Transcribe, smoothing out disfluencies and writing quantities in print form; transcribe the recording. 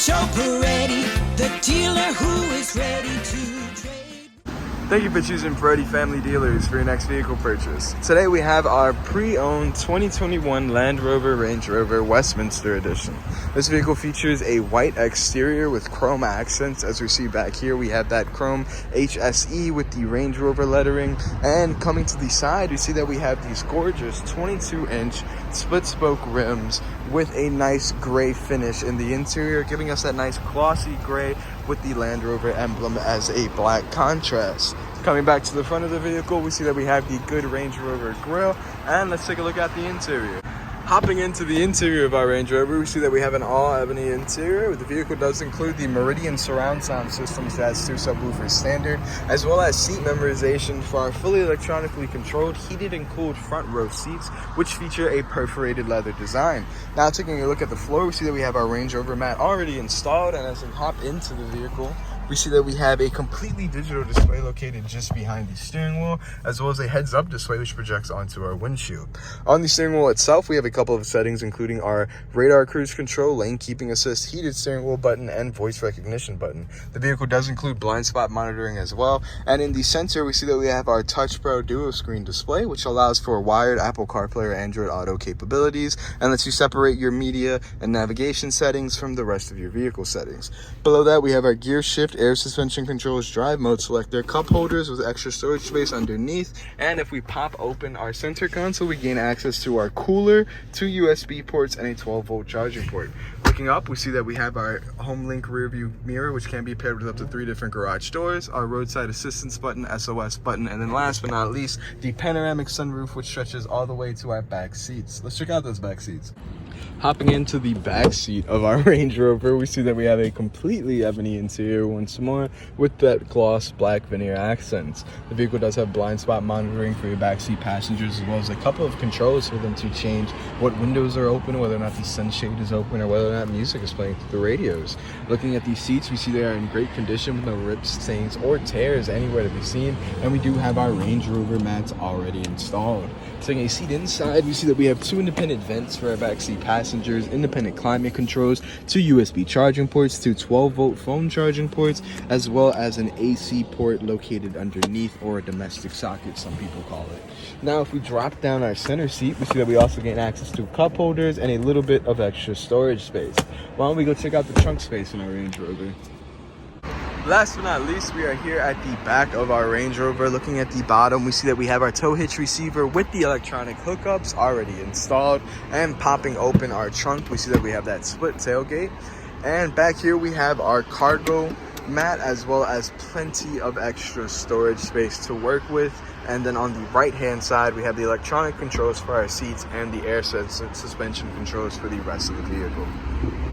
Joe Peretti, the dealer who is ready to trade. Thank you for choosing Peretti Family Dealers for your next vehicle purchase. Today we have our pre-owned 2021 Land Rover Range Rover Westminster Edition. This vehicle features a white exterior with chrome accents. As we see back here, we have that chrome HSE with the Range Rover lettering. And coming to the side, you see that we have these gorgeous 22-inch split spoke rims with a nice gray finish in the interior, giving us that nice glossy gray with the Land Rover emblem as a black contrast. Coming back to the front of the vehicle, we see that we have the good Range Rover grille, and let's take a look at the interior. Hopping into the interior of our Range Rover, we see that we have an all ebony interior. The vehicle does include the Meridian surround sound system, which has 2 subwoofers standard, as well as seat memorization for our fully electronically controlled heated and cooled front row seats, which feature a perforated leather design. Now taking a look at the floor, we see that we have our Range Rover mat already installed, and as we hop into the vehicle, we see that we have a completely digital display located just behind the steering wheel, as well as a heads-up display which projects onto our windshield. On the steering wheel itself, we have a couple of settings, including our radar cruise control, lane keeping assist, heated steering wheel button, and voice recognition button. The vehicle does include blind spot monitoring as well. And in the center, we see that we have our Touch Pro duo screen display, which allows for wired Apple CarPlay or Android Auto capabilities, and lets you separate your media and navigation settings from the rest of your vehicle settings. Below that, we have our gear shift, air suspension controls, drive mode selector, cup holders with extra storage space underneath, and if we pop open our center console, we gain access to our cooler, 2 USB ports, and a 12-volt charging port. Looking up, we see that we have our HomeLink rear view mirror, which can be paired with up to 3 different garage doors, our roadside assistance button, SOS button, and then last but not least, the panoramic sunroof, which stretches all the way to our back seats. Let's check out those back seats. Hopping into the back seat of our Range Rover, we see that we have a completely ebony interior once more with that gloss black veneer accents. The vehicle does have blind spot monitoring for your backseat passengers, as well as a couple of controls for them to change what windows are open, whether or not the sunshade is open, or whether or not music is playing through the radios. Looking at these seats, we see they are in great condition with no rips, stains, or tears anywhere to be seen, and we do have our Range Rover mats already installed. Taking a seat inside, we see that we have 2 independent vents for our backseat passengers, independent climate controls, 2 USB charging ports, 2 12-volt phone charging ports, as well as an AC port located underneath, or a domestic socket, some people call it. Now, if we drop down our center seat, we see that we also gain access to cup holders and a little bit of extra storage space. Why don't we go check out the trunk space in our Range Rover? Last but not least, we are here at the back of our Range Rover. Looking at the bottom, we see that we have our tow hitch receiver with the electronic hookups already installed, and popping open our trunk, we see that we have that split tailgate. And back here we have our cargo mat, as well as plenty of extra storage space to work with. And then on the right hand side, we have the electronic controls for our seats and the air suspension controls for the rest of the vehicle.